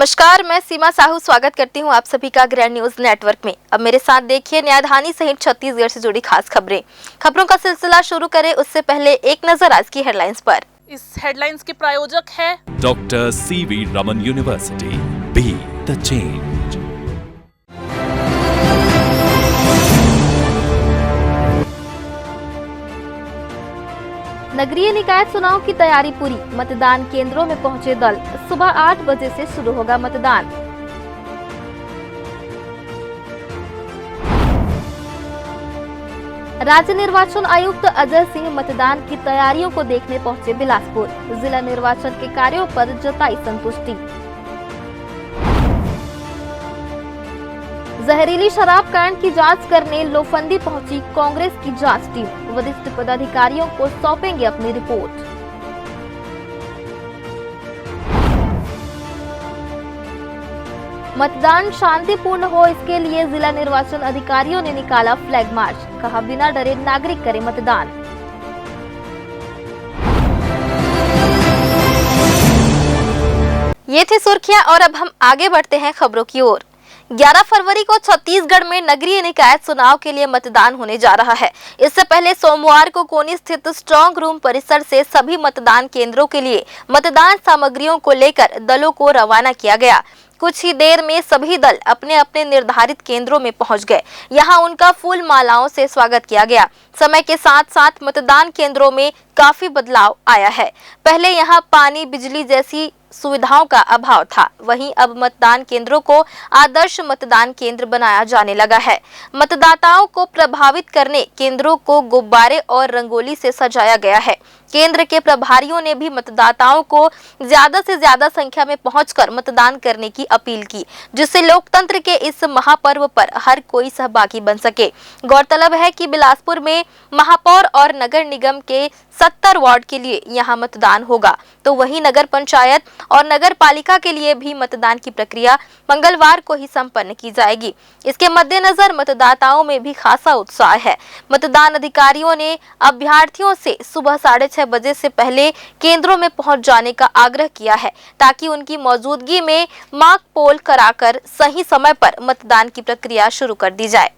नमस्कार, मैं सीमा साहू स्वागत करती हूं आप सभी का ग्रैंड न्यूज नेटवर्क में। अब मेरे साथ देखिए न्यायधानी सहित छत्तीसगढ़ से जुड़ी खास खबरों का सिलसिला शुरू करें उससे पहले एक नजर आज की हेडलाइंस पर। इस हेडलाइंस के प्रायोजक है doctor CV Raman university, be the change. नगरीय निकाय चुनाव की तैयारी पूरी, मतदान केंद्रों में पहुंचे दल। सुबह 8 बजे से शुरू होगा मतदान। राज्य निर्वाचन आयुक्त अजय सिंह मतदान की तैयारियों को देखने पहुंचे बिलासपुर। जिला निर्वाचन के कार्यों पर जताई संतुष्टि। जहरीली शराब कांड की जांच करने लोफंदी पहुंची कांग्रेस की जांच टीम। वरिष्ठ पदाधिकारियों को सौंपेंगे अपनी रिपोर्ट। मतदान शांतिपूर्ण हो, इसके लिए जिला निर्वाचन अधिकारियों ने निकाला फ्लैग मार्च। कहा, बिना डरे नागरिक करें मतदान। ये थी सुर्खियां और अब हम आगे बढ़ते हैं खबरों की ओर। 11 फरवरी को छत्तीसगढ़ में नगरीय निकाय चुनाव के लिए मतदान होने जा रहा है। इससे पहले सोमवार को कोनी स्थित स्ट्रांग रूम परिसर से सभी मतदान केंद्रों के लिए मतदान सामग्रियों को लेकर दलों को रवाना किया गया। कुछ ही देर में सभी दल अपने अपने निर्धारित केंद्रों में पहुंच गए। यहां उनका फूल मालाओं से स्वागत किया गया। समय के साथ साथ मतदान केंद्रों में काफी बदलाव आया है। पहले यहां पानी, बिजली जैसी सुविधाओं का अभाव था, वहीं अब मतदान केंद्रों को आदर्श मतदान केंद्र बनाया जाने लगा है। मतदाताओं को प्रभावित करने केंद्रों को गुब्बारे और रंगोली से सजाया गया है। केंद्र के प्रभारियों ने भी मतदाताओं को ज्यादा से ज्यादा संख्या में पहुंचकर मतदान करने की अपील की, जिससे लोकतंत्र के इस महापर्व पर हर कोई सहभागी बन सके। गौरतलब है कि बिलासपुर में महापौर और नगर निगम के 70 वार्ड के लिए यहां मतदान होगा, तो वहीं नगर पंचायत और नगर पालिका के लिए भी मतदान की प्रक्रिया मंगलवार को ही संपन्न की जाएगी। इसके मद्देनजर मतदाताओं में भी खासा उत्साह है। मतदान अधिकारियों ने अभ्यर्थियों से सुबह 6:30 बजे से पहले केंद्रों में पहुंच जाने का आग्रह किया है, ताकि उनकी मौजूदगी में मॉक पोल कराकर सही समय पर मतदान की प्रक्रिया शुरू कर दी जाए।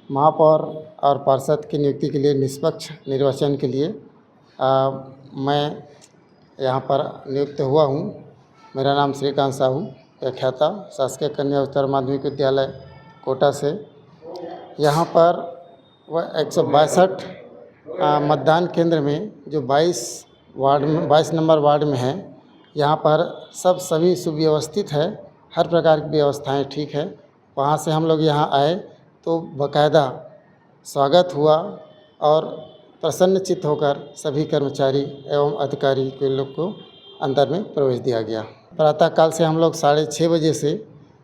महापौर और पार्षद की नियुक्ति के लिए निष्पक्ष निर्वाचन के लिए मैं यहाँ पर नियुक्त हुआ हूँ। मेरा नाम श्रीकांत साहू, व्याख्याता, शासकीय कन्या उच्चतर माध्यमिक विद्यालय कोटा से। यहाँ पर वह 162 मतदान केंद्र में जो 22 नंबर वार्ड में है, यहाँ पर सभी सुव्यवस्थित है, हर प्रकार की व्यवस्थाएं ठीक है। वहाँ से हम लोग यहाँ आए तो बाकायदा स्वागत हुआ और प्रसन्नचित्त होकर सभी कर्मचारी एवं अधिकारी के लोग को अंदर में प्रवेश दिया गया। प्रातःकाल से हम लोग 6:30 बजे से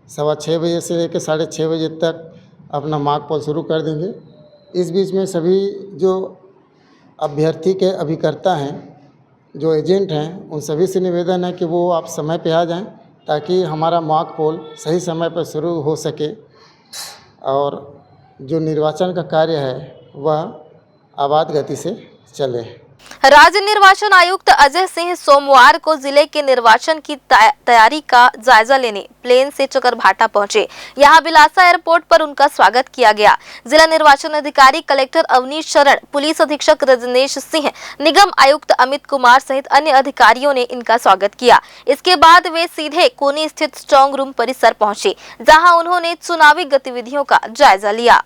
6:15 बजे से लेकर 6:30 बजे तक अपना मॉक पोल शुरू कर देंगे। इस बीच में सभी जो अभ्यर्थी के अभिकर्ता हैं, जो एजेंट हैं, उन सभी से निवेदन है कि वो आप समय पे आ जाएं, ताकि हमारा मॉक पोल सही समय पर शुरू हो सके और जो निर्वाचन का कार्य है वह आबाद गति से चले। राज्य निर्वाचन आयुक्त अजय सिंह सोमवार को जिले के निर्वाचन की तैयारी का जायजा लेने प्लेन से चकरभाटा पहुंचे। यहां बिलासा एयरपोर्ट पर उनका स्वागत किया गया। जिला निर्वाचन अधिकारी कलेक्टर अवनीश शरण, पुलिस अधीक्षक रजनेश सिंह, निगम आयुक्त अमित कुमार सहित अन्य अधिकारियों ने इनका स्वागत किया। इसके बाद वे सीधे कोनी स्थित स्ट्रांग रूम परिसर पहुंचे, जहां उन्होंने चुनावी गतिविधियों का जायजा लिया।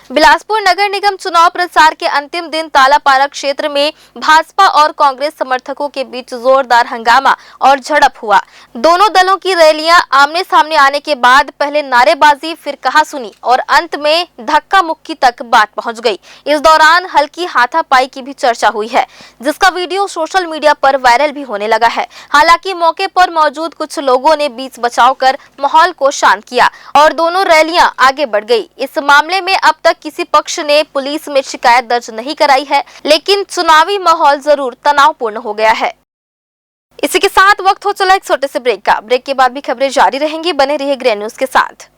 बिलासपुर नगर निगम चुनाव प्रचार के अंतिम दिन तालापारा क्षेत्र में भाजपा और कांग्रेस समर्थकों के बीच जोरदार हंगामा और झड़प हुआ। दोनों दलों की रैलियां आमने सामने आने के बाद पहले नारेबाजी, फिर कहासुनी और अंत में धक्का मुक्की तक बात पहुंच गई। इस दौरान हल्की हाथापाई की भी चर्चा हुई है, जिसका वीडियो सोशल मीडिया पर वायरल भी होने लगा है। हालांकि मौके पर मौजूद कुछ लोगों ने बीच बचाव कर माहौल को शांत किया और दोनों रैलियां आगे बढ़ गई। इस मामले में अब तक किसी पक्ष ने पुलिस में शिकायत दर्ज नहीं कराई है, लेकिन चुनावी माहौल जरूर तनावपूर्ण हो गया है। इसी के साथ वक्त हो चला एक छोटे से ब्रेक का। ब्रेक के बाद भी खबरें जारी रहेंगी, बने रहिए ग्रैंड न्यूज के साथ।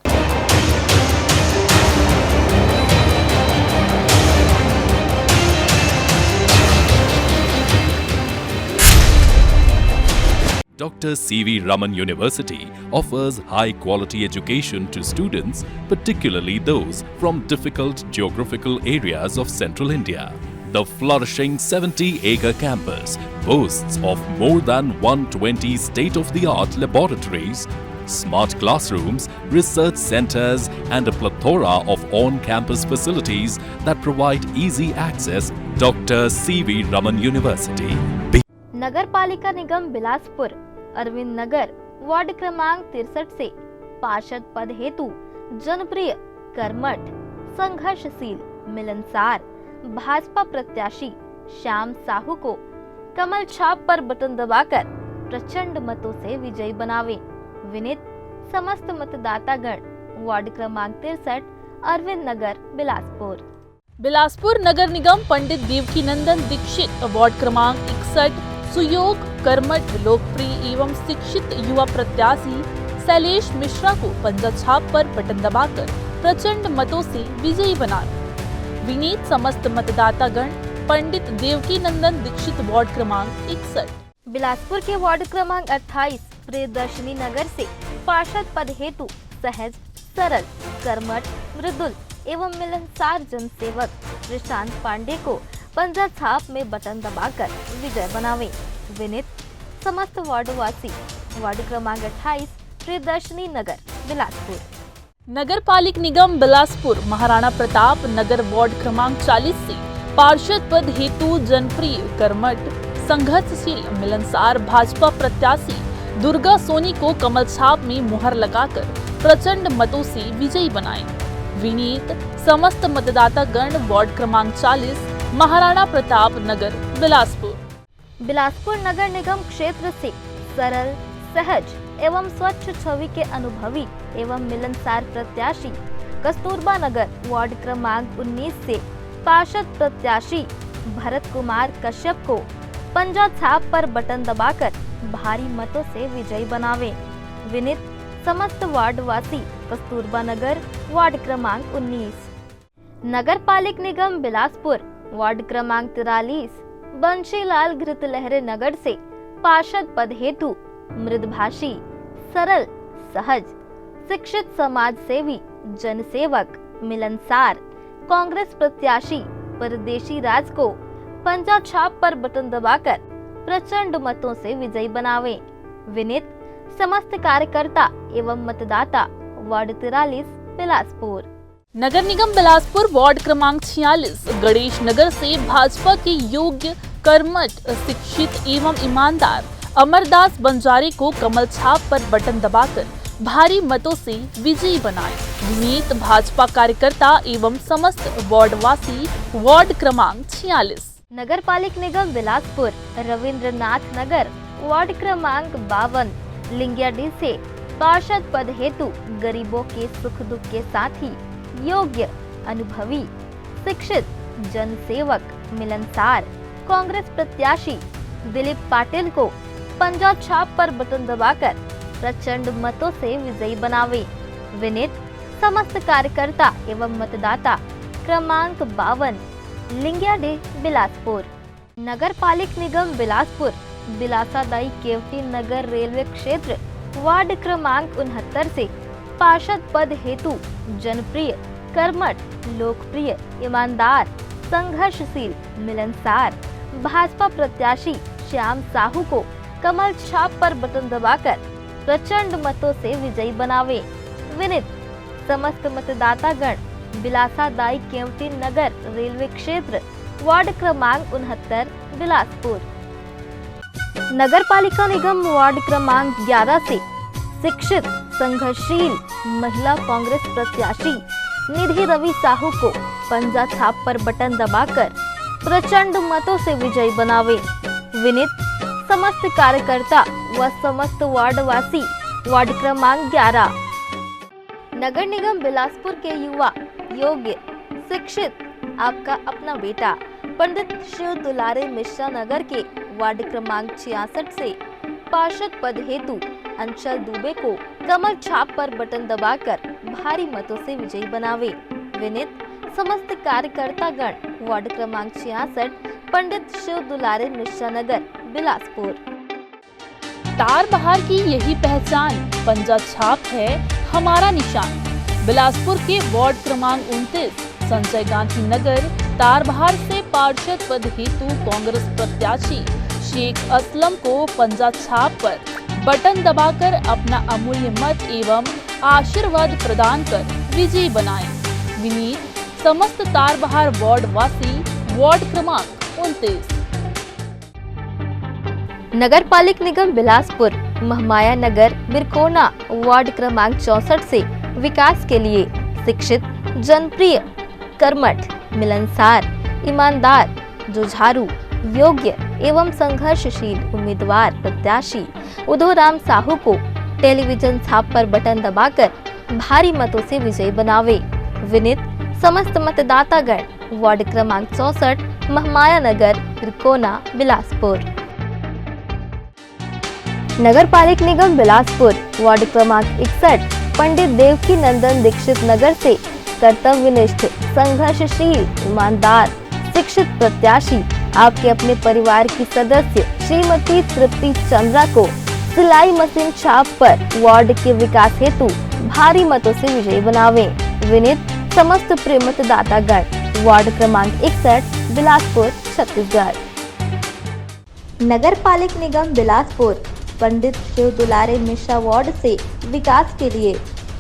Dr. C.V. Raman University offers high-quality education to students, particularly those from difficult geographical areas of central India. The flourishing 70-acre campus boasts of more than 120 state-of-the-art laboratories, smart classrooms, research centers, and a plethora of on-campus facilities that provide easy access. Dr. C.V. Raman University. नगर पालिका निगम बिलासपुर अरविंद नगर ward क्रमांक 63 से पार्षद पद हेतु जनप्रिय, कर्मठ, संघर्षशील, मिलनसार भाजपा प्रत्याशी श्याम साहू को कमल छाप पर बटन दबाकर प्रचंड मतों से विजयी बनावे। विनीत समस्त मतदातागण वार्ड क्रमांक 63 अरविंद नगर बिलासपुर। बिलासपुर नगर निगम पंडित देवकीनंदन दीक्षित वार्ड क्रमांक 61 सुयोग, कर्मठ, लोकप्रिय एवं शिक्षित युवा प्रत्याशी शैलेश मिश्रा को पंजा छाप पर बटन दबाकर प्रचंड मतों से विजयी बना। विनीत समस्त मतदातागण पंडित देवकीनंदन दीक्षित वार्ड क्रमांक 61। बिलासपुर के वार्ड क्रमांक 28 प्रियदर्शनी नगर से पार्षद पद हेतु सहज, सरल, कर्मठ, मृदुल एवं मिलनसार जनसेवक प्रशांत पांडे को पंजा छाप में बटन दबाकर विजय बनावे। विनीत समस्त वार्डवासी वार्ड क्रमांक 28 प्रियदर्शनी नगर बिलासपुर। नगर पालिक निगम बिलासपुर महाराणा प्रताप नगर वार्ड क्रमांक 40 से पार्षद पद हेतु जनप्रिय, कर्मठ, संघर्षशील, मिलनसार भाजपा प्रत्याशी दुर्गा सोनी को कमल छाप में मुहर लगाकर प्रचंड मतों से विजयी बनाए। विनीत समस्त मतदाता गण वार्ड क्रमांक 40 महाराणा प्रताप नगर बिलासपुर। बिलासपुर नगर निगम क्षेत्र से सरल, सहज एवं स्वच्छ छवि के अनुभवी एवं मिलनसार प्रत्याशी कस्तूरबा नगर वार्ड क्रमांक 19 से पार्षद प्रत्याशी भरत कुमार कश्यप को पंजा छाप पर बटन दबाकर भारी मतों से विजयी बनावे। विनीत समस्त वार्डवासी कस्तूरबा नगर वार्ड क्रमांक 19। नगर पालिक निगम बिलासपुर वार्ड क्रमांक 43 बंशीलाल घृतलहरे नगर से पार्षद पद हेतु मृदभाषी, सरल, सहज, शिक्षित समाज सेवी, जनसेवक, मिलनसार कांग्रेस प्रत्याशी परदेशी राज को पंजा छाप पर बटन दबाकर प्रचंड मतों से विजयी बनावे। विनीत समस्त कार्यकर्ता एवं मतदाता वार्ड 43 बिलासपुर। नगर निगम बिलासपुर वार्ड क्रमांक 46 गणेश नगर से भाजपा के योग्य, कर्मठ, शिक्षित एवं ईमानदार अमरदास बंजारे को कमल छाप पर बटन दबाकर भारी मतों से विजयी बनाए। विनीत भाजपा कार्यकर्ता एवं समस्त वार्डवासी वार्ड क्रमांक 46। नगर पालिक निगम बिलासपुर रविंद्रनाथ नगर वार्ड क्रमांक 52 लिंगियाडी से पार्षद पद हेतु गरीबों के सुख दुख के साथी, योग्य, अनुभवी, शिक्षित, जनसेवक, मिलनसार कांग्रेस प्रत्याशी दिलीप पाटिल को पंजा छाप पर बटन दबाकर प्रचंड मतों से विजयी बनावे। विनीत समस्त कार्यकर्ता एवं मतदाता क्रमांक 52 लिंगियाडी बिलासपुर। नगर पालिक निगम बिलासपुर बिलासादाई केवटी नगर रेलवे क्षेत्र वार्ड क्रमांक 69 से पार्षद पद हेतु जनप्रिय, कर्मठ, लोकप्रिय, ईमानदार, संघर्षशील, मिलनसार भाजपा प्रत्याशी श्याम साहू को कमल छाप पर बटन दबाकर प्रचंड मतों से विजयी बनावे। विनीत समस्त मतदातागण बिलासादाई केवटी नगर रेलवे क्षेत्र वार्ड क्रमांक 69 बिलासपुर। नगर पालिका निगम वार्ड क्रमांक 11 से शिक्षित, संघर्षशील महिला कांग्रेस प्रत्याशी निधि रवि साहू को पंजा छाप पर बटन दबाकर प्रचंड मतों से विजयी बनावे। विनीत समस्त कार्यकर्ता व समस्त वार्डवासी वार्ड क्रमांक 11। नगर निगम बिलासपुर के युवा, योग्य, शिक्षित आपका अपना बेटा पंडित शिव दुलारे मिश्रा नगर के वार्ड क्रमांक 66 से पार्षद पद हेतु अंचल दुबे को कमल छाप पर बटन दबाकर भारी मतों से विजयी बनावे। विनीत समस्त कार्यकर्ता गण वार्ड क्रमांक 66 पंडित शिव दुलारे मिश्रा नगर बिलासपुर। तारबहार की यही पहचान, पंजा छाप है हमारा निशान। बिलासपुर के वार्ड क्रमांक 29 संजय गांधी नगर तारबहार से पार्षद पद हेतु कांग्रेस प्रत्याशी शेख असलम को पंजा छाप पर बटन दबाकर अपना अमूल्य मत एवं आशीर्वाद प्रदान कर विजयी बनाए। विनीत समस्त तारबहार वार्ड वासी, वार्ड क्रमांक 29। नगर पालिक निगम बिलासपुर महमाया नगर बिरकोना वार्ड क्रमांक 64 से विकास के लिए शिक्षित, जनप्रिय, कर्मठ, मिलनसार, ईमानदार, जुझारू, योग्य एवं संघर्षशील उम्मीदवार प्रत्याशी उदोराम साहू को टेलीविजन छाप पर बटन दबाकर भारी मतों से विजयी बनावे। विनीत समस्त मतदातागण, वार्ड क्रमांक 64 महमाया नगर बिरकोना बिलासपुर। नगर पालिक निगम बिलासपुर वार्ड क्रमांक 61 पंडित देवकी नंदन दीक्षित नगर से कर्तव्यनिष्ठ, संघर्षशील, ईमानदार, शिक्षित प्रत्याशी आपके अपने परिवार की सदस्य श्रीमती तृप्ति चंद्रा को सिलाई मशीन छाप पर वार्ड के विकास हेतु भारी मतों से विजयी बनावे। विनीत समस्त प्रिय मतदातागण, वार्ड क्रमांक 61 बिलासपुर छत्तीसगढ़। नगर पालिक निगम बिलासपुर पंडित शिव दुलारे मिश्रा वार्ड से विकास के लिए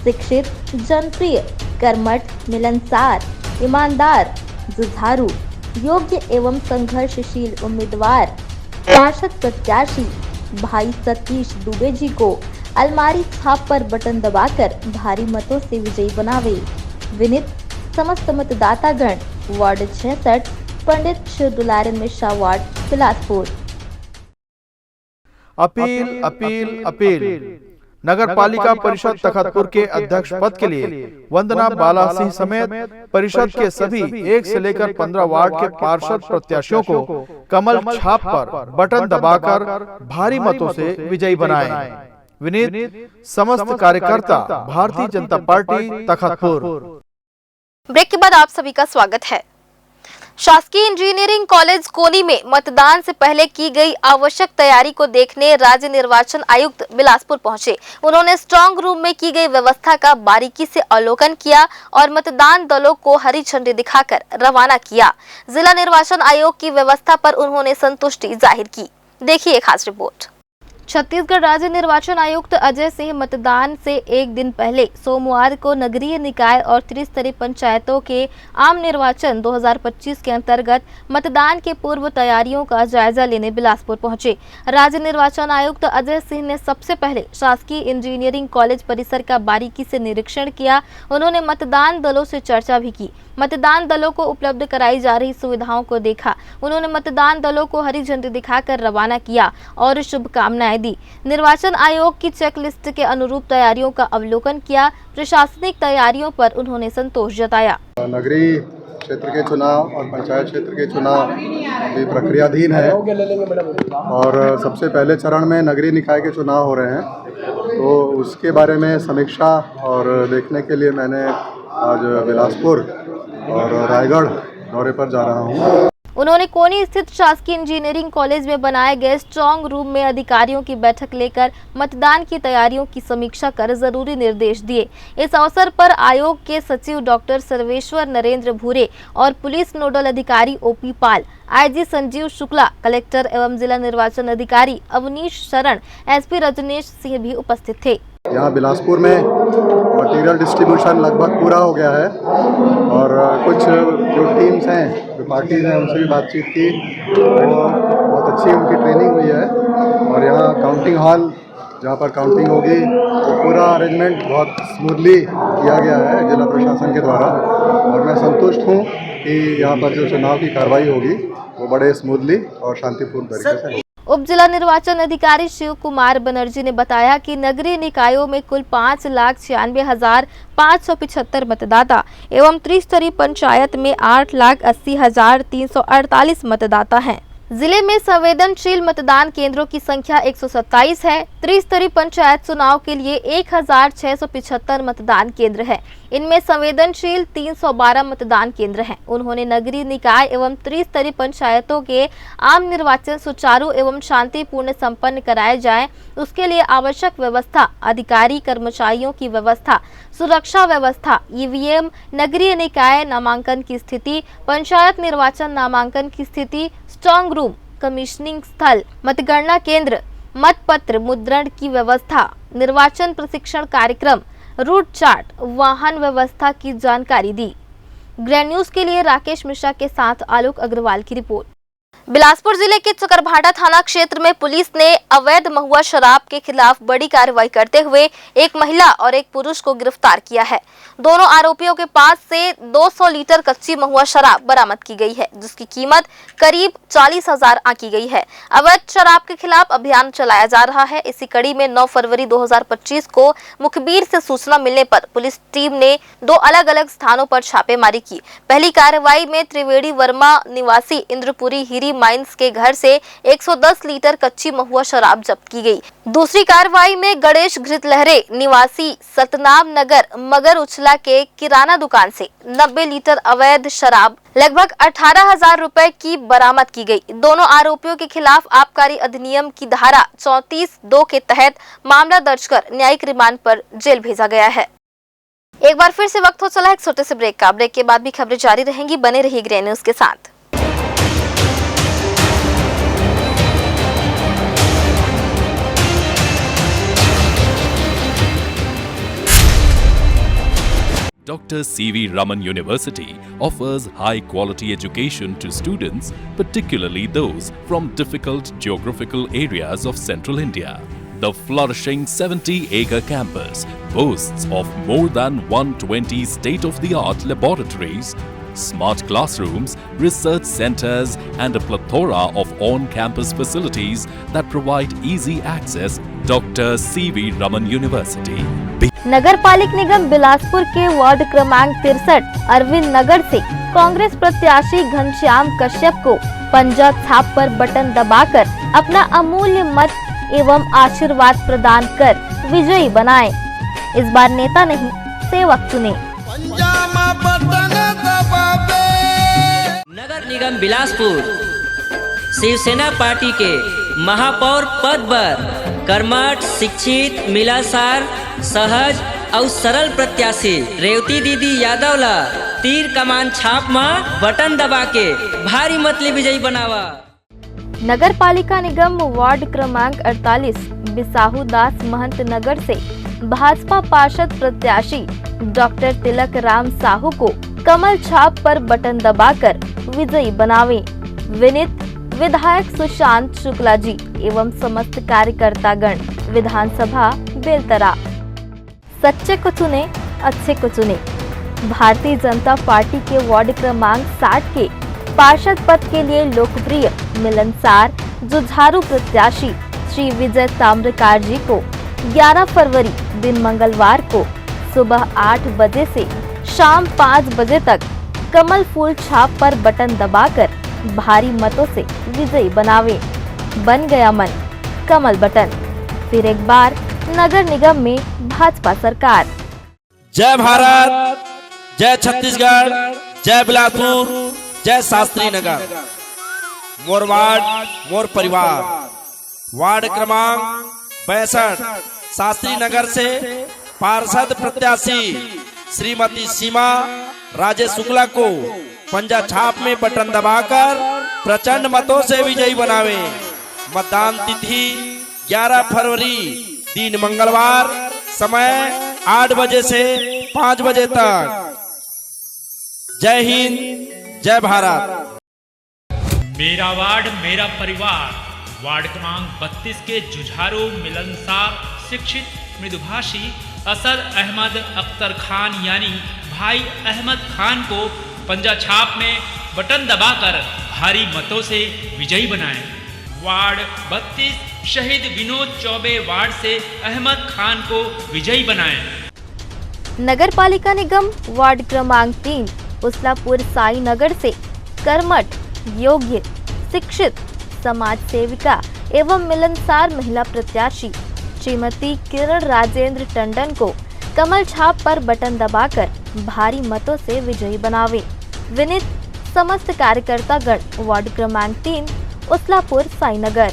शिक्षित, जनप्रिय, कर्मठ, मिलनसार, ईमानदार, जुझारू, योग्य एवं संघर्षशील उम्मीदवार पार्षद प्रत्याशी भाई सतीश दुबे जी को अलमारी छाप पर बटन दबाकर भारी मतों से विजयी बनावे। विनीत समस्त मतदातागण, ward 66 Pandit Shiv Dulare Mishra ward Bilaspur. Appeal appeal appeal. Nagar Palika Parishad Takhatpur के अध्यक्ष पद के लिए वंदना बाला सिंह समेत परिषद के सभी 1 से लेकर 15 वार्ड के पार्षद प्रत्याशियों को कमल छाप पर बटन दबाकर भारी मतों से विजयी बनाए। विनीत समस्त कार्यकर्ता, भारतीय जनता पार्टी तखतपुर। ब्रेक के बाद आप सभी का स्वागत है। शासकीय इंजीनियरिंग कॉलेज कोनी में मतदान से पहले की गई आवश्यक तैयारी को देखने राज्य निर्वाचन आयुक्त बिलासपुर पहुंचे। उन्होंने स्ट्रांग रूम में की गई व्यवस्था का बारीकी से अवलोकन किया और मतदान दलों को हरी झंडी दिखाकर रवाना किया। जिला निर्वाचन आयोग की व्यवस्था पर उन्होंने संतुष्टि जाहिर की। देखिए खास रिपोर्ट। छत्तीसगढ़ राज्य निर्वाचन आयुक्त अजय सिंह मतदान से एक दिन पहले सोमवार को नगरीय निकाय और त्रिस्तरीय पंचायतों के आम निर्वाचन 2025 के अंतर्गत मतदान के पूर्व तैयारियों का जायजा लेने बिलासपुर पहुंचे। राज्य निर्वाचन आयुक्त अजय सिंह ने सबसे पहले शासकीय इंजीनियरिंग कॉलेज परिसर का बारीकी से निरीक्षण किया। उन्होंने मतदान दलों से चर्चा भी की, मतदान दलों को उपलब्ध कराई जा रही सुविधाओं को देखा। उन्होंने मतदान दलों को हरी झंडी दिखाकर रवाना किया और शुभकामनाएं दी। निर्वाचन आयोग की चेकलिस्ट के अनुरूप तैयारियों का अवलोकन किया। प्रशासनिक तैयारियों पर उन्होंने संतोष जताया। नगरीय क्षेत्र के चुनाव और पंचायत क्षेत्र के चुनाव अभी प्रक्रियाधीन है और सबसे पहले चरण में नगरीय निकाय के चुनाव हो रहे हैं, तो उसके बारे में समीक्षा और देखने के लिए मैंने आज बिलासपुर और रायगढ़ दौरे पर जा रहा हूँ। उन्होंने कोनी स्थित शासकीय इंजीनियरिंग कॉलेज में बनाए गए स्ट्रांग रूम में अधिकारियों की बैठक लेकर मतदान की तैयारियों की समीक्षा कर जरूरी निर्देश दिए। इस अवसर पर आयोग के सचिव डॉक्टर सर्वेश्वर नरेंद्र भूरे और पुलिस नोडल अधिकारी ओपी पाल, आईजी संजीव शुक्ला, कलेक्टर एवं जिला निर्वाचन अधिकारी अवनीश शरण, एसपी रजनीश सिंह भी उपस्थित थे। यहाँ बिलासपुर में मटेरियल डिस्ट्रीब्यूशन लगभग पूरा हो गया है और कुछ जो टीम्स हैं, जो पार्टीज हैं, उनसे भी बातचीत की, वो बहुत अच्छी उनकी ट्रेनिंग हुई है और यहाँ काउंटिंग हॉल जहाँ पर काउंटिंग होगी वो पूरा अरेंजमेंट बहुत स्मूथली किया गया है जिला प्रशासन के द्वारा और मैं संतुष्ट हूँ कि यहाँ पर जो चुनाव की कार्रवाई होगी वो बड़े स्मूथली और शांतिपूर्ण तरीके से होगी। उप जिला निर्वाचन अधिकारी शिव कुमार बनर्जी ने बताया कि नगरीय निकायों में कुल 5,96,575 मतदाता एवं त्रिस्तरीय पंचायत में 8,80,348 मतदाता हैं। जिले में संवेदनशील मतदान केंद्रों की संख्या 127 है। त्रिस्तरीय पंचायत चुनाव के लिए 1675 मतदान केंद्र है। इनमें संवेदनशील 312 मतदान केंद्र हैं। उन्होंने नगरीय निकाय एवं त्रिस्तरीय पंचायतों के आम निर्वाचन सुचारू एवं शांतिपूर्ण संपन्न कराए जाए, उसके लिए आवश्यक व्यवस्था, अधिकारी कर्मचारियों की व्यवस्था, सुरक्षा व्यवस्था, ईवीएम, नगरीय निकाय नामांकन की स्थिति, पंचायत निर्वाचन नामांकन की स्थिति, स्ट्रांग रूम, कमीशनिंग स्थल, मतगणना केंद्र, मतपत्र मुद्रण की व्यवस्था, निर्वाचन प्रशिक्षण कार्यक्रम, रूट चार्ट, वाहन व्यवस्था की जानकारी दी। ग्रैंड न्यूज के लिए राकेश मिश्रा के साथ आलोक अग्रवाल की रिपोर्ट। बिलासपुर जिले के चकरभाटा थाना क्षेत्र में पुलिस ने अवैध महुआ शराब के खिलाफ बड़ी कार्रवाई करते हुए एक महिला और एक पुरुष को गिरफ्तार किया है। दोनों आरोपियों के पास से 200 लीटर कच्ची महुआ शराब बरामद की गई है, जिसकी कीमत करीब 40,000 आंकी गई है। अवैध शराब के खिलाफ अभियान चलाया जा रहा है। इसी कड़ी में 9 फरवरी 2025 को मुखबिर से सूचना मिलने पर पुलिस टीम ने 2 अलग-अलग स्थानों पर छापेमारी की। पहली कार्रवाई में त्रिवेणी वर्मा निवासी इंद्रपुरी हीरी माइंस के घर से 110 लीटर कच्ची महुआ शराब जब्त की गई। दूसरी कार्रवाई में गणेश घृतलहरे निवासी सतनाम नगर मगर उछला के किराना दुकान से 90 लीटर अवैध शराब लगभग 18,000 रुपए की बरामद की गई। दोनों आरोपियों के खिलाफ आबकारी अधिनियम की धारा 34(2) के तहत मामला दर्ज कर न्यायिक रिमांड पर जेल भेजा गया है। एक बार फिर से वक्त हो चला एक छोटे से ब्रेक का। ब्रेक के बाद भी खबरें जारी रहेंगी, बने रहिए ग्रैंड न्यूज के साथ। Dr. C.V. Raman University offers high-quality education to students, particularly those from difficult geographical areas of Central India. The flourishing 70-acre campus boasts of more than 120 state-of-the-art laboratories, smart classrooms, research centers, and a plethora of on-campus facilities that provide easy access. Dr. C.V. Raman University. नगर पालिक निगम बिलासपुर के ward क्रमांक 63 अरविंद नगर से कांग्रेस प्रत्याशी घनश्याम कश्यप को पंजा छाप पर button दबाकर अपना अमूल्य मत एवं आशीर्वाद प्रदान कर विजयी बनाएं। इस बार नेता नहीं सेवक चुने। नगर निगम बिलासपुर शिवसेना पार्टी के महापौर पद पर कर्मठ, शिक्षित, मिलासार, सहज और सरल प्रत्याशी रेवती दीदी यादव ला तीर कमान छाप में बटन दबा के भारी मतली विजयी बनावा। नगर पालिका निगम वार्ड क्रमांक 48 बिसाहू दास महंत नगर से भाजपा पार्षद प्रत्याशी डॉक्टर तिलक राम साहू को कमल छाप पर बटन दबाकर विजयी बनावे। विनीत विधायक सुशांत शुक्ला जी एवं समस्त कार्यकर्तागण विधानसभा बेलतरा। सच्चे को चुने, अच्छे को चुने। भारतीय जनता पार्टी के वार्ड क्रमांक 60 के पार्षद पद के लिए लोकप्रिय, मिलनसार, जुझारू प्रत्याशी श्री विजय ताम्रकार जी को 11 फरवरी दिन मंगलवार को सुबह 8 बजे से शाम 5 बजे तक कमल फूल छाप पर बटन दबाकर भारी मतों से विजयी बनावे। बन गया मन कमल बटन। फिर एक बार नगर निगम में भाजपा सरकार। जय भारत, जय छत्तीसगढ़, जय बिलासपुर, जय शास्त्री नगर। मोर वार्ड मोर परिवार। वार्ड क्रमांक 62 शास्त्री नगर से पार्षद प्रत्याशी श्रीमती सीमा राजेश शुक्ला को पंजा छाप में बटन दबाकर प्रचंड मतों से विजयी बनावे। मतदान तिथि 11 फरवरी दिन मंगलवार, समय 8 बजे से 5 बजे तक। जय हिंद, जय भारत। मेरा वार्ड मेरा परिवार। वार्ड क्रमांक 32 के जुझारू, मिलनसार, शिक्षित, मृदुभाषी असद अहमद अख्तर खान यानी भाई अहमद खान को पंजा छाप में बटन दबाकर भारी मतों से विजयी बनाएं। वार्ड 32 शहीद विनोद चौबे वार्ड से अहमद खान को विजयी बनाएं। नगर पालिका निगम वार्ड क्रमांक 3 उसलापुर साई नगर से कर्मठ, योग्य, शिक्षित, समाज सेविका एवं मिलनसार महिला प्रत्याशी श्रीमती किरण राजेंद्र टंडन को कमल छाप पर बटन दबाकर भारी मतों से विजयी बनावे। विनीत समस्त कार्यकर्तागण वार्ड क्रमांक 3 उसलापुर साईनगर।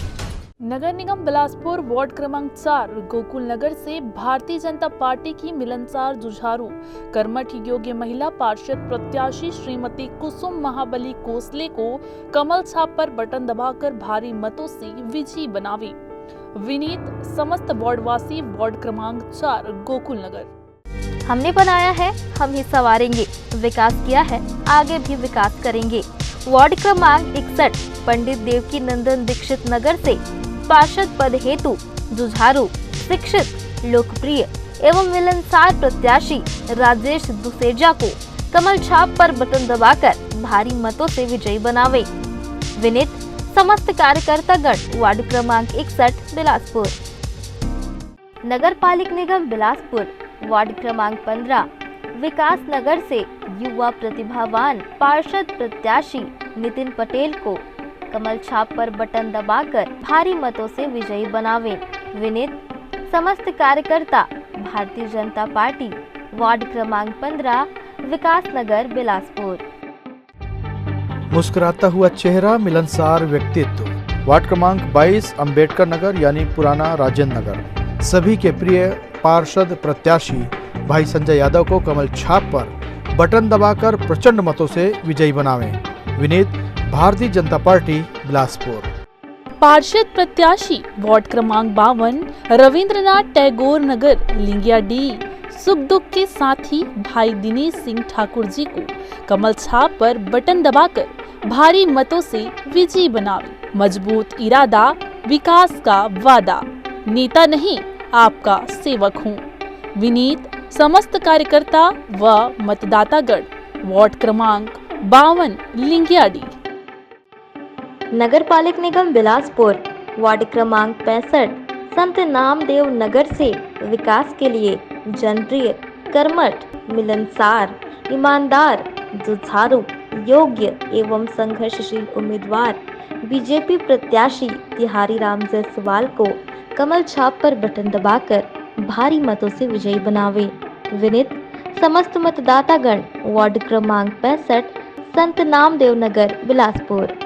नगर निगम बिलासपुर वार्ड क्रमांक 4 गोकुल नगर से भारतीय जनता पार्टी की मिलनसार जुझारू कर्मठ योग्य महिला पार्षद प्रत्याशी श्रीमती कुसुम महाबली कोसले को कमल छाप पर बटन दबाकर भारी मतों से विजयी बनावी। विनीत समस्त वार्डवासी वार्ड क्रमांक 4 गोकुल नगर। हमने बनाया है, हम ही संवारेंगे। विकास किया है, आगे भी विकास करेंगे। वार्ड क्रमांक 61 पंडित देवकी नंदन दीक्षित नगर से पार्षद पद हेतु जुझारू शिक्षित लोकप्रिय एवं मिलनसार प्रत्याशी राजेश दुसेजा को कमल छाप पर बटन दबाकर भारी मतों से विजयी बनावे। विनीत समस्त कार्यकर्तागण वार्ड क्रमांक 61 बिलासपुर। नगर पालिक निगम बिलासपुर वार्ड क्रमांक 15 विकास नगर से युवा प्रतिभावान पार्षद प्रत्याशी नितिन पटेल को कमल छाप पर बटन दबाकर भारी मतों से विजयी बनावे। विनीत समस्त कार्यकर्ता भारतीय जनता पार्टी वार्ड क्रमांक 15 विकास नगर बिलासपुर। मुस्कुराता हुआ चेहरा, मिलनसार व्यक्तित्व। वार्ड क्रमांक 22 अंबेडकर नगर यानी पुराना राजेंद्र नगर। सभी के प्रिय पार्षद प्रत्याशी भाई संजय यादव को कमल छाप पर बटन दबाकर प्रचंड मतों से विजयी बनावे। विनीत भारतीय जनता पार्टी बिलासपुर। पार्षद प्रत्याशी वार्ड क्रमांक 52 रविंद्रनाथ टैगोर नगर लिंगिया डी सुख दुख के साथी भाई दिनेश सिंह ठाकुर जी को कमल छाप पर बटन दबाकर भारी मतों से विजयी बनावे। मजबूत इरादा, विकास का वादा, नेता नहीं आपका सेवक हूँ। विनीत समस्त कार्यकर्ता व मतदातागण वार्ड क्रमांक 52 लिंगियाडी। नगर पालिक निगम बिलासपुर वार्ड क्रमांक 65 संत नामदेव नगर से विकास के लिए जनप्रिय कर्मठ मिलनसार ईमानदार जुझारू योग्य एवं संघर्षशील उम्मीदवार बीजेपी प्रत्याशी तिहारी राम जायसवाल को कमल छाप पर बटन दबाकर भारी मतों से विजयी बनावे। विनीत समस्त मतदातागण वार्ड क्रमांक 65 संत नामदेव नगर बिलासपुर।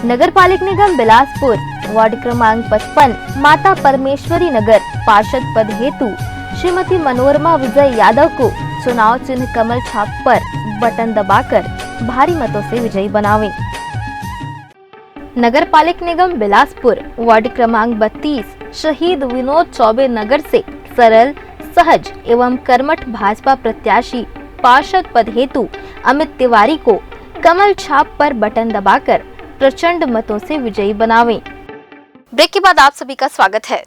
नगर पालिक निगम बिलासपुर वार्ड क्रमांक 55 माता परमेश्वरी नगर पार्षद पद हेतु श्रीमती मनोरमा विजय यादव को चुनाव चिन्ह कमल छाप पर बटन दबाकर भारी मतों से विजयी बनावे। नगर पालिक निगम बिलासपुर वार्ड क्रमांक 32 शहीद विनोद चौबे नगर से सरल सहज एवं कर्मठ भाजपा प्रत्याशी पार्षद पद हेतु अमित तिवारी को कमल छाप पर बटन दबाकर प्रचंड मतों से विजयी बनावे। ब्रेक के बाद आप सभी का स्वागत है।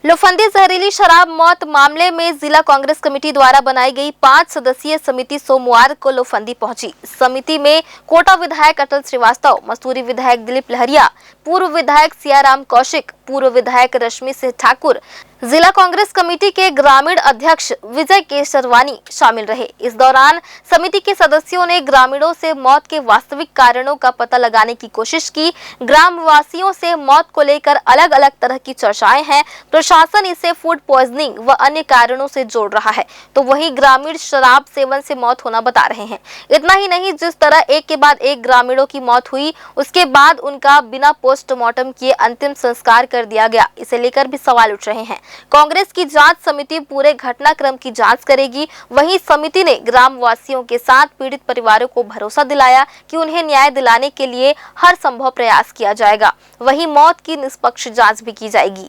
लोफंदी जहरीली शराब मौत मामले में जिला कांग्रेस कमेटी द्वारा बनाई गई 5 सदस्यीय समिति सोमवार को लोफंदी पहुंची। समिति में कोटा विधायक अटल श्रीवास्तव, मसूरी विधायक दिलीप लहरिया, पूर्व विधायक सियाराम कौशिक, पूर्व विधायक रश्मि सिंह ठाकुर, जिला कांग्रेस कमेटी के ग्रामीण अध्यक्ष विजय केसरवानी शामिल रहे। इस दौरान समिति के सदस्यों ने ग्रामीणों से मौत के वास्तविक कारणों का पता लगाने की कोशिश की। ग्रामवासियों से मौत को लेकर अलग अलग तरह की चर्चाएं हैं। प्रशासन इसे फूड पॉइजनिंग व अन्य कारणों से जोड़ रहा है, तो वहीं ग्रामीण शराब सेवन से मौत होना बता रहे हैं। इतना ही नहीं, जिस तरह एक के बाद एक ग्रामीणों की मौत हुई, उसके बाद उनका बिना पोस्टमार्टम किए अंतिम संस्कार कर दिया गया, इसे लेकर भी सवाल उठ रहे हैं। कांग्रेस की जांच समिति पूरे घटनाक्रम की जांच करेगी। वहीं समिति ने ग्रामवासियों के साथ पीड़ित परिवारों को भरोसा दिलाया कि उन्हें न्याय दिलाने के लिए हर संभव प्रयास किया जाएगा। वहीं मौत की निष्पक्ष जांच भी की जाएगी।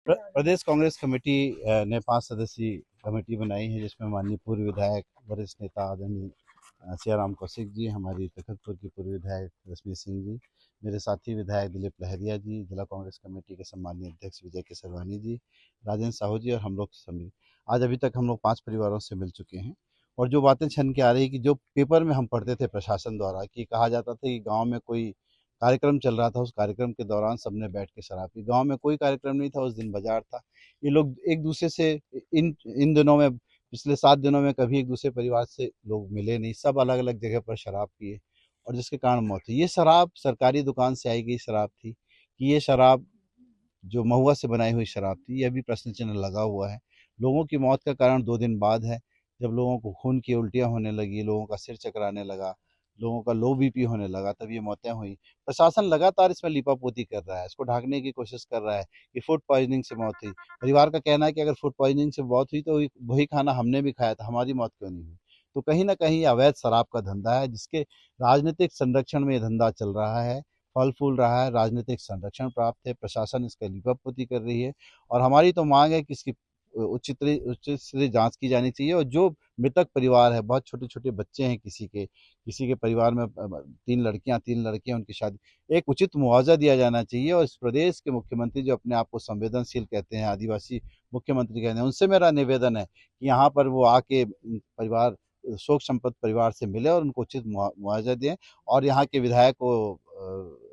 प्रदेश कांग्रेस कमेटी ने 5 सदस्यीय कमेटी बनाई है, जिसमें माननीय पूर्व विधायक वरिष्ठ नेता आदरणीय सियाराम कौशिक जी, हमारी तखतपुर की पूर्व विधायक रश्मि सिंह जी, मेरे साथी विधायक दिलीप लहरिया जी, जिला कांग्रेस कमेटी के सम्मानीय अध्यक्ष विजय केसरवानी जी, राजेंद्र साहू जी और हम लोग सभी। आज अभी तक हम लोग 5 परिवारों से मिल चुके हैं और जो बातें छन के आ रही कि जो पेपर में हम पढ़ते थे प्रशासन द्वारा कि कहा जाता था कि गाँव में कोई कार्यक्रम चल रहा था, उस कार्यक्रम के दौरान सबने बैठ के शराब पी। गाँव में कोई कार्यक्रम नहीं था, उस दिन बाजार था। ये लोग एक दूसरे से इन दिनों में पिछले 7 दिनों में कभी एक दूसरे परिवार से लोग मिले नहीं, सब अलग अलग जगह पर शराब पिए और जिसके कारण मौत हुई। ये शराब सरकारी दुकान से आई गई शराब थी कि ये शराब जो महुआ से बनाई हुई शराब थी, यह भी प्रश्न चिन्ह लगा हुआ है। लोगों की मौत का कारण 2 दिन बाद है, जब लोगों को खून की उल्टियाँ होने लगी, लोगों का सिर चकराने लगा, लोगों का लो बीपी होने लगा, तब ये मौतें हुई। प्रशासन लगातार इसमें लीपापोती कर रहा है, इसको ढकने की कोशिश कर रहा है कि फूड पॉइजनिंग से मौत हुई। परिवार का कहना है कि अगर फूड पॉइजनिंग से मौत हुई तो वही खाना हमने भी खाया था, हमारी मौत क्यों नहीं हुई। तो कहीं ना कहीं अवैध शराब का धंधा है, जिसके राजनीतिक संरक्षण में ये धंधा चल रहा है, फल फूल रहा है, राजनीतिक संरक्षण प्राप्त है, प्रशासन इसका लीपापोती कर रही है। और हमारी तो मांग है कि इसकी उचित से जांच की जानी चाहिए। और जो मृतक परिवार है, बहुत छोटे छोटे बच्चे हैं, किसी के परिवार में 3 लड़कियां 3 लड़के हैं, उनकी शादी, एक उचित मुआवजा दिया जाना चाहिए। और इस प्रदेश के मुख्यमंत्री जो अपने आप को संवेदनशील कहते हैं, आदिवासी मुख्यमंत्री कहते हैं, उनसे मेरा निवेदन है कि यहाँ पर वो आके परिवार, शोक संपन्न परिवार से मिले और उनको उचित मुआवजा दें, और यहाँ के विधायक को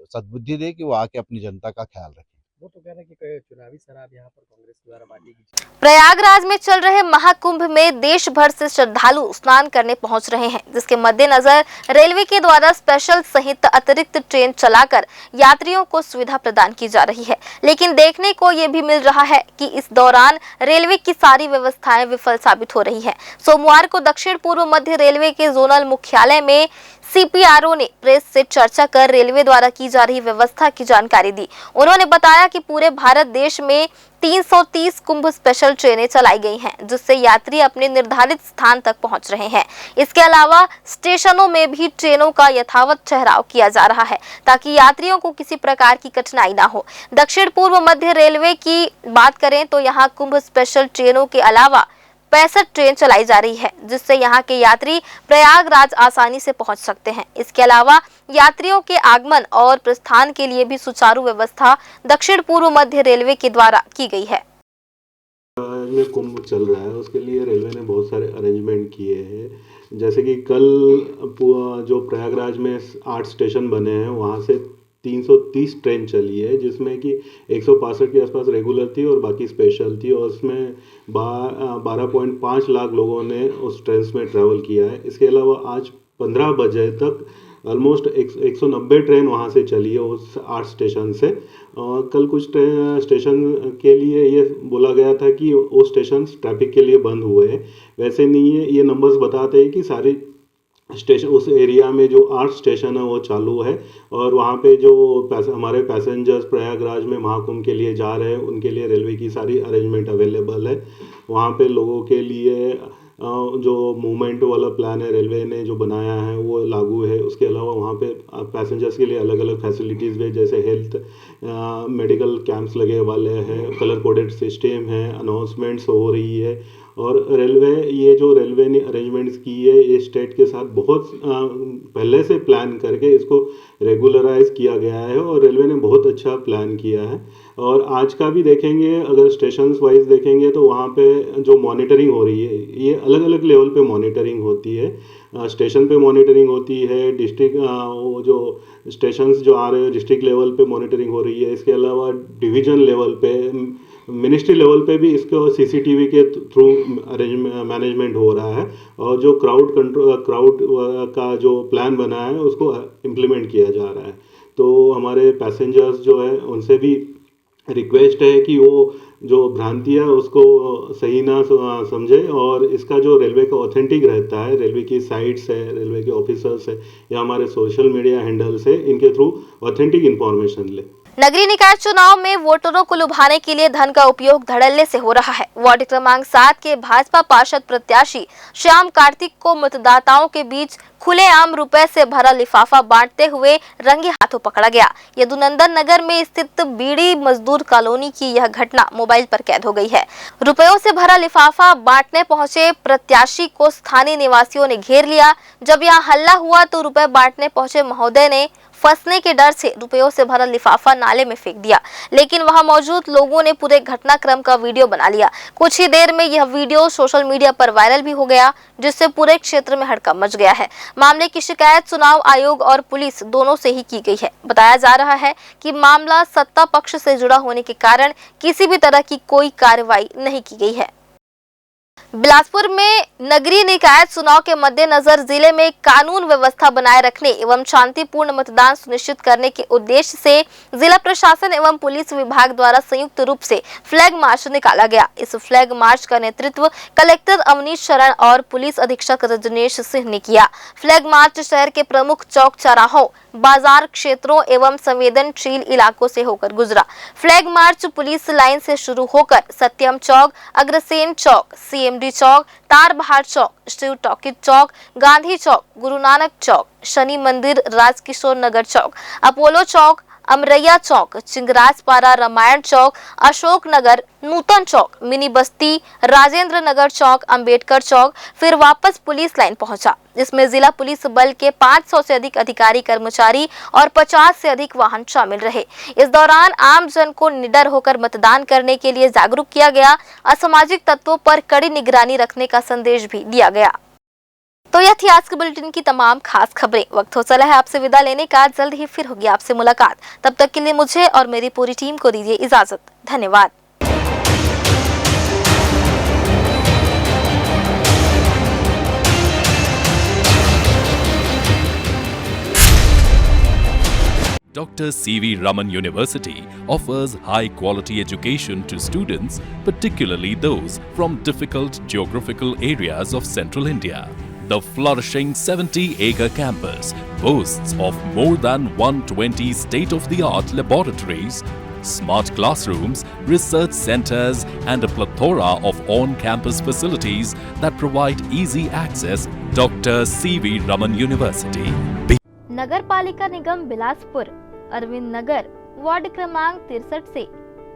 सद्बुद्धि दे कि वो आके अपनी जनता का ख्याल रखें। वो तो कह रहे हैं कि चुनावी शराब यहाँ पर कांग्रेस द्वारा बांटी गई। प्रयागराज में चल रहे महाकुंभ में देश भर से श्रद्धालु स्नान करने पहुंच रहे हैं, जिसके मद्देनजर रेलवे के द्वारा स्पेशल सहित अतिरिक्त ट्रेन चलाकर यात्रियों को सुविधा प्रदान की जा रही है। लेकिन देखने को ये भी मिल रहा है कि इस दौरान रेलवे की सारी व्यवस्थाएं विफल साबित हो रही हैं। सोमवार को दक्षिण पूर्व मध्य रेलवे के जोनल मुख्यालय में CPRO ने प्रेस से चर्चा कर रेलवे द्वारा की जा रही व्यवस्था की जानकारी दी। उन्होंने बताया कि पूरे भारत देश में 330 कुंभ स्पेशल ट्रेनें चलाई गई हैं, जिससे यात्री अपने निर्धारित स्थान तक पहुंच रहे हैं। इसके अलावा स्टेशनों में भी ट्रेनों का यथावत ठहराव किया जा रहा है, ताकि यात्रियों को किसी प्रकार की कठिनाई ना हो। दक्षिण पूर्व मध्य रेलवे की बात करें तो यहाँ कुंभ स्पेशल ट्रेनों के अलावा 65 ट्रेन चलाई जा रही है, जिससे यहाँ के यात्री प्रयागराज आसानी से पहुंच सकते हैं। इसके अलावा यात्रियों के आगमन और प्रस्थान के लिए भी सुचारू व्यवस्था दक्षिण पूर्व मध्य रेलवे के द्वारा की गई है। में कुंभ चल रहा है, उसके लिए रेलवे ने बहुत सारे अरेंजमेंट किए हैं। जैसे कि कल जो प्रयागराज में 8 स्टेशन बने हैं, वहाँ से 330 ट्रेन चली है, जिसमें कि 165 के आसपास रेगुलर थी और बाकी स्पेशल थी, और उसमें 12.5 लाख लोगों ने उस ट्रेन में ट्रैवल किया है। इसके अलावा आज 15 बजे तक ऑलमोस्ट 190 ट्रेन वहाँ से चली है, उस 8 स्टेशन से। कल कुछ स्टेशन के लिए ये बोला गया था कि वो स्टेशन ट्रैफिक के लिए बंद हुए हैं, वैसे नहीं है। ये नंबर्स बताते हैं कि सारी स्टेशन, उस एरिया में जो 8 स्टेशन है वो चालू है, और वहाँ पे जो हमारे पैसेंजर्स प्रयागराज में महाकुंभ के लिए जा रहे हैं, उनके लिए रेलवे की सारी अरेंजमेंट अवेलेबल है। वहाँ पे लोगों के लिए जो मूवमेंट वाला प्लान है रेलवे ने जो बनाया है वो लागू है। उसके अलावा वहाँ पे पैसेंजर्स के लिए अलग अलग फैसिलिटीज़ है, जैसे हेल्थ मेडिकल कैंप्स लगे वाले हैं, कलर कोडेड सिस्टम है, अनाउंसमेंट्स हो रही है। और ये जो रेलवे ने अरेंजमेंट्स की है, ये स्टेट के साथ बहुत पहले से प्लान करके इसको रेगुलराइज किया गया है, और रेलवे ने बहुत अच्छा प्लान किया है। और आज का भी देखेंगे, अगर स्टेशंस वाइज देखेंगे तो वहाँ पे जो मॉनिटरिंग हो रही है, ये अलग अलग लेवल पे मॉनिटरिंग होती है। स्टेशन पे मॉनिटरिंग होती है, डिस्ट्रिक्ट वो जो स्टेशंस जो आ रहे हैं डिस्ट्रिक्ट लेवल पे मॉनिटरिंग हो रही है। इसके अलावा डिवीज़न लेवल पे, मिनिस्ट्री लेवल पे भी इसको CCTV के थ्रू मैनेजमेंट हो रहा है, और जो क्राउड का जो प्लान बना है उसको इम्प्लीमेंट किया जा रहा है। तो हमारे पैसेंजर्स जो है उनसे भी रिक्वेस्ट है कि वो जो भ्रांति है उसको सही ना समझे, और इसका जो रेलवे का ऑथेंटिक रहता है, रेलवे की साइट्स है, रेलवे के ऑफिसर्स है, या हमारे सोशल मीडिया हैंडल्स है, इनके थ्रू ऑथेंटिक इंफॉर्मेशन ले। नगरीय निकाय चुनाव में वोटरों को लुभाने के लिए धन का उपयोग धड़ल्ले से हो रहा है। वार्ड क्रमांक 7 के भाजपा पार्षद प्रत्याशी श्याम कार्तिक को मतदाताओं के बीच खुलेआम रुपए से भरा लिफाफा बांटते हुए रंगे हाथों पकड़ा गया। यदुनंदन नगर में स्थित बीड़ी मजदूर कॉलोनी की यह घटना मोबाइल पर कैद हो गई है। रुपयों से भरा लिफाफा बांटने पहुंचे प्रत्याशी को स्थानीय निवासियों ने घेर लिया। जब यहाँ हल्ला हुआ तो रुपए बांटने पहुंचे महोदय ने फंसने के डर से रुपयों से भरा लिफाफा नाले में फेंक दिया, लेकिन वहां मौजूद लोगों ने पूरे घटनाक्रम का वीडियो बना लिया। कुछ ही देर में यह वीडियो सोशल मीडिया पर वायरल भी हो गया, जिससे पूरे क्षेत्र में हड़कंप मच गया है। मामले की शिकायत चुनाव आयोग और पुलिस दोनों से ही की गई है। बताया जा रहा है कि मामला सत्ता पक्ष से जुड़ा होने के कारण किसी भी तरह की कोई कार्रवाई नहीं की गई है। बिलासपुर में नगरीय निकाय चुनाव के मद्देनजर जिले में कानून व्यवस्था बनाए रखने एवं शांतिपूर्ण मतदान सुनिश्चित करने के उद्देश्य से जिला प्रशासन एवं पुलिस विभाग द्वारा संयुक्त रूप से फ्लैग मार्च निकाला गया। इस फ्लैग मार्च का नेतृत्व कलेक्टर अवनीश शरण और पुलिस अधीक्षक रजनीश सिंह ने किया। फ्लैग मार्च शहर के प्रमुख चौक चौराहों, बाजार क्षेत्रों एवं संवेदनशील इलाकों से होकर गुजरा। फ्लैग मार्च पुलिस लाइन से शुरू होकर सत्यम चौक, अग्रसेन चौक, CMD चौक, तार बहार चौक, शिव टॉकीज चौक, गांधी चौक, गुरु नानक चौक, शनि मंदिर, राजकिशोर नगर चौक, अपोलो चौक, अमरैया चौक, चिंगराजपारा, रामायण चौक, अशोक नगर, नूतन चौक, मिनी बस्ती, राजेंद्र नगर चौक, अंबेडकर चौक, फिर वापस पुलिस लाइन पहुंचा। जिसमें जिला पुलिस बल के 500 से अधिक अधिकारी कर्मचारी और 50 से अधिक वाहन शामिल रहे। इस दौरान आम जन को निडर होकर मतदान करने के लिए जागरूक किया गया। असामाजिक तत्वों पर कड़ी निगरानी रखने का संदेश भी दिया गया। तो यह थी आज के बुलेटिन की तमाम खास खबरें। वक्त हो चला है आपसे विदा लेने का। जल्द ही फिर होगी आपसे मुलाकात। तब तक के लिए मुझे और मेरी पूरी टीम को दीजिए इजाजत। धन्यवाद। Dr. C.V. Raman University offers high-quality education to students, particularly those from difficult geographical areas of Central India. The flourishing 70-acre campus boasts of more than 120 state-of-the-art laboratories, smart classrooms, research centers, and a plethora of on-campus facilities that provide easy access. Dr. C.V. Raman University. नगर पालिका निगम बिलासपुर अरविंद नगर ward क्रमांक 63 से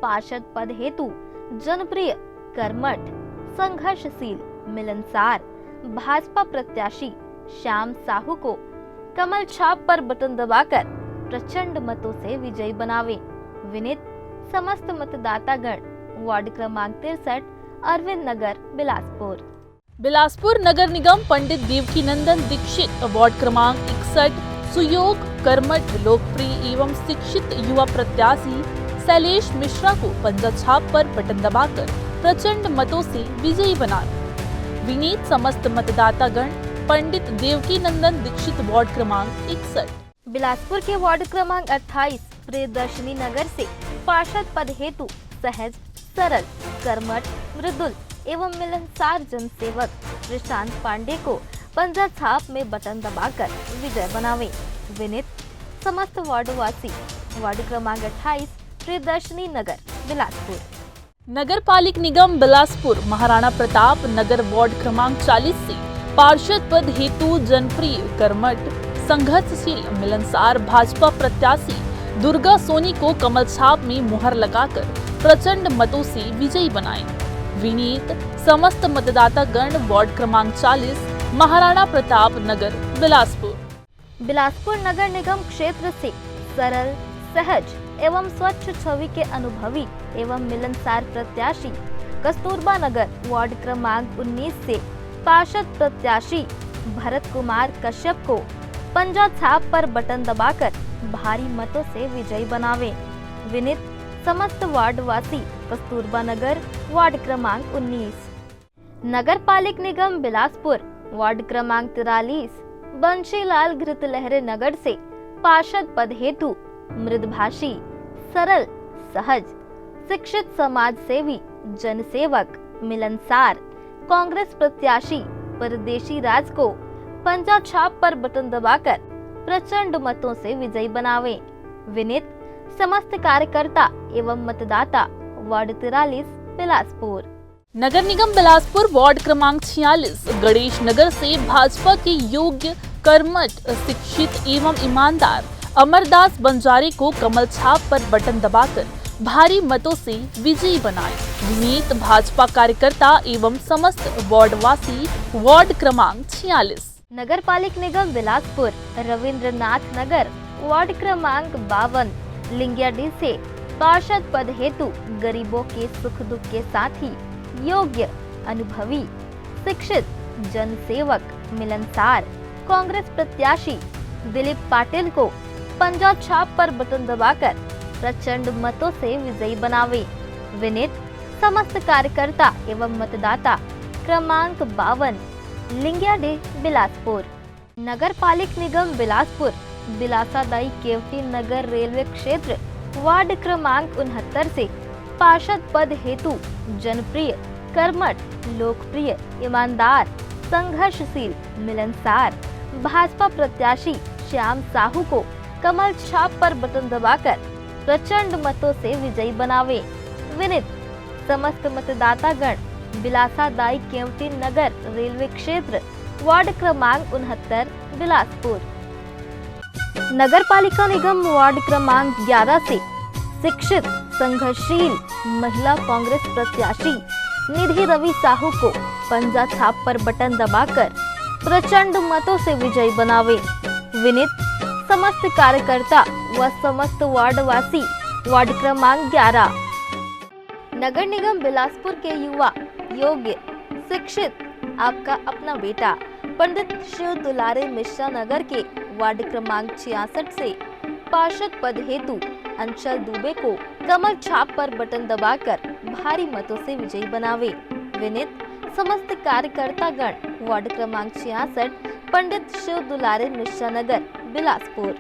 पार्षद पद हेतु जनप्रिय, कर्मठ, संघर्षशील, मिलनसार भाजपा प्रत्याशी श्याम साहू को कमल छाप पर बटन दबाकर प्रचंड मतों से विजयी बनावे। विनीत समस्त मतदातागण वार्ड क्रमांक 63 अरविंद नगर बिलासपुर। बिलासपुर नगर निगम पंडित देवकीनंदन दीक्षित वार्ड क्रमांक 61 सुयोग, कर्मठ, लोकप्रिय एवं शिक्षित युवा प्रत्याशी शैलेश मिश्रा को पंजा छाप पर बटन दबाकर प्रचंड मतों से विजयी बनाया। विनीत समस्त मतदातागण पंडित देवकीनंदन दीक्षित वार्ड क्रमांक 61। बिलासपुर के वार्ड क्रमांक 28 प्रियदर्शनी नगर से पार्षद पद हेतु सहज, सरल, कर्मठ, मृदुल एवं मिलनसार जनसेवक प्रशांत पांडे को पंजा छाप में बटन दबाकर विजय बनावे। विनीत समस्त वार्डवासी वार्ड क्रमांक 28 प्रियदर्शनी नगर बिलासपुर। नगर पालिक निगम बिलासपुर महाराणा प्रताप नगर वार्ड क्रमांक 40 से पार्षद पद हेतु जनप्रिय, कर्मठ, संघर्षशील, मिलनसार भाजपा प्रत्याशी दुर्गा सोनी को कमल छाप में मुहर लगाकर प्रचंड मतों से विजयी बनाए। विनीत समस्त मतदाता गण वार्ड क्रमांक 40 महाराणा प्रताप नगर बिलासपुर। बिलासपुर नगर निगम क्षेत्र से सरल, सहज एवं स्वच्छ छवि के अनुभवी एवं मिलनसार प्रत्याशी कस्तूरबा नगर वार्ड क्रमांक 19 से पार्षद प्रत्याशी भरत कुमार कश्यप को पंजा छाप पर बटन दबाकर भारी मतों से विजयी बनावे। विनीत समस्त वार्डवासी कस्तूरबा नगर वार्ड क्रमांक 19। नगर पालिक निगम बिलासपुर वार्ड क्रमांक 43 बंशीलाल घृतलहरे नगर से पार्षद पद हेतु मृदभाषी, सरल, सहज, शिक्षित समाज सेवी, जनसेवक, मिलनसार कांग्रेस प्रत्याशी परदेशी राज को पंजा छाप पर बटन दबाकर प्रचंड मतों से विजयी बनावे। विनीत समस्त कार्यकर्ता एवं मतदाता वार्ड 43 बिलासपुर। नगर निगम बिलासपुर वार्ड क्रमांक 46 गणेश नगर से भाजपा के योग्य, कर्मठ, शिक्षित एवं ईमानदार अमरदास बंजारे को कमल छाप पर बटन दबाकर भारी मतों से विजयी बनाए। विनीत भाजपा कार्यकर्ता एवं समस्त वार्डवासी वार्ड क्रमांक 46। नगर पालिक निगम बिलासपुर रविंद्रनाथ नगर वार्ड क्रमांक 52 लिंगियाडी से पार्षद पद हेतु गरीबों के सुख दुख के साथी, योग्य, अनुभवी, शिक्षित, जनसेवक, मिलनसार कांग्रेस प्रत्याशी दिलीप पाटिल को पंजा छाप पर बटन दबाकर प्रचंड मतों से विजयी बनावे। विनीत समस्त कार्यकर्ता एवं मतदाता क्रमांक 52 लिंगियाडे बिलासपुर। नगर पालिक निगम बिलासपुर बिलासादाई केवटी नगर रेलवे क्षेत्र वार्ड क्रमांक 69 से पार्षद पद हेतु जनप्रिय, कर्मठ, लोकप्रिय, ईमानदार, संघर्षशील, मिलनसार भाजपा प्रत्याशी श्याम साहू को कमल छाप पर बटन दबाकर प्रचंड मतों से विजयी बनावे। विनित समस्त मतदातागण बिलासादाई केवटी नगर रेलवे क्षेत्र वार्ड क्रमांक 69 बिलासपुर। नगर पालिका निगम वार्ड क्रमांक 11 से शिक्षित, संघर्षशील महिला कांग्रेस प्रत्याशी निधि रवि साहू को पंजा छाप पर बटन दबाकर प्रचंड मतों से विजयी बनावे। विनित समस्त कार्यकर्ता व समस्त वार्डवासी वार्ड क्रमांक 11। नगर निगम बिलासपुर के युवा, योग्य, शिक्षित आपका अपना बेटा पंडित शिव दुलारे मिश्रा नगर के वार्ड क्रमांक 66 से पार्षद पद हेतु अंचल दुबे को कमल छाप पर बटन दबाकर भारी मतों से विजयी बनावे। विनित समस्त कार्यकर्ता गण वार्ड क्रमांक 66 पंडित शिव दुलारे मिश्रा नगर बिलासपुर।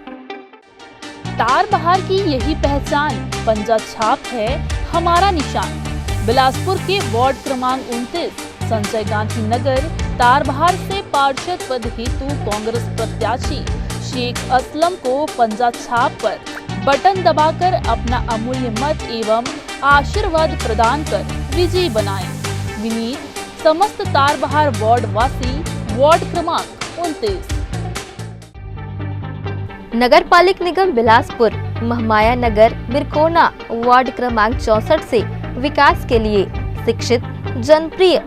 तार बहार की यही पहचान, पंजा छाप है हमारा निशान। बिलासपुर के वार्ड क्रमांक 29 संजय गांधी नगर तार बहार से पार्षद पद हेतु कांग्रेस प्रत्याशी शेख असलम को पंजा छाप पर बटन दबाकर अपना अमूल्य मत एवं आशीर्वाद प्रदान कर विजयी बनाए। विनीत समस्त तार बहार वार्ड वासी वार्ड क्रमांक 29। नगर पालिक निगम बिलासपुर महमाया नगर बिरकोना वार्ड क्रमांक 64 से विकास के लिए शिक्षित, जनप्रिय,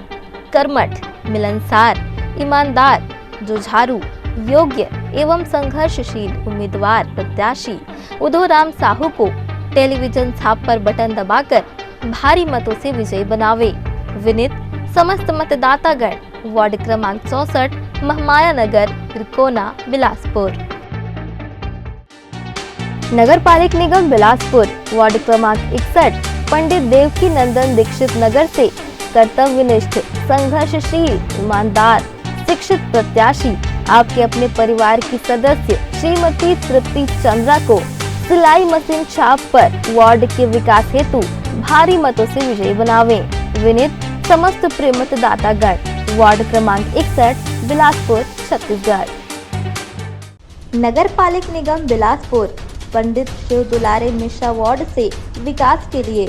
कर्मठ, मिलनसार, ईमानदार, जुझारू, योग्य एवं संघर्षशील उम्मीदवार प्रत्याशी उदयराम साहू को टेलीविजन छाप पर बटन दबाकर भारी मतों से विजयी बनावे। विनित समस्त मतदातागण वार्ड क्रमांक 64 महमाया नगर बिरकोना बिलासपुर। नगर पालिक निगम बिलासपुर वार्ड क्रमांक 61 पंडित देवकी नंदन दीक्षित नगर से कर्तव्यनिष्ठ, संघर्षशील, ईमानदार, शिक्षित प्रत्याशी आपके अपने परिवार की सदस्य श्रीमती तृप्ति चंद्रा को सिलाई मशीन छाप पर वार्ड के विकास हेतु भारी मतों से विजयी बनावे। विनित समस्त प्रिय मतदातागण वार्ड क्रमांक 61 बिलासपुर छत्तीसगढ़। नगर पालिक निगम बिलासपुर पंडित शिव दुलारे मिश्रा वार्ड से विकास के लिए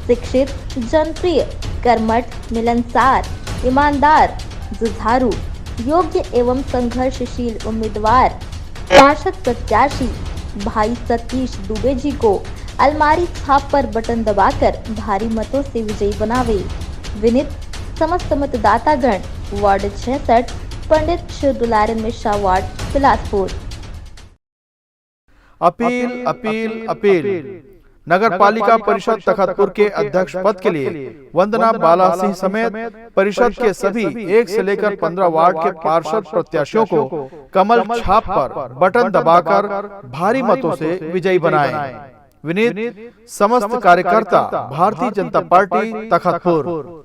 शिक्षित, जनप्रिय, कर्मठ, मिलनसार, ईमानदार, जुझारू, योग्य एवं संघर्षशील उम्मीदवार पार्षद प्रत्याशी भाई सतीश दुबे जी को अलमारी छाप पर बटन दबाकर भारी मतों से विजयी बनावे। विनित समस्त मतदातागण ward 66 Pandit Shiv Dulare Mishra ward Bilaspur. Appeal appeal appeal. Nagar Palika Parishad Takhatpur के अध्यक्ष पद के लिए वंदना बाला सिंह समेत परिषद के सभी 1 से लेकर 15 वार्ड के पार्षद प्रत्याशियों को कमल छाप पर बटन दबाकर भारी मतों से विजयी बनाए। विनीत समस्त कार्यकर्ता भारतीय जनता पार्टी तखतपुर।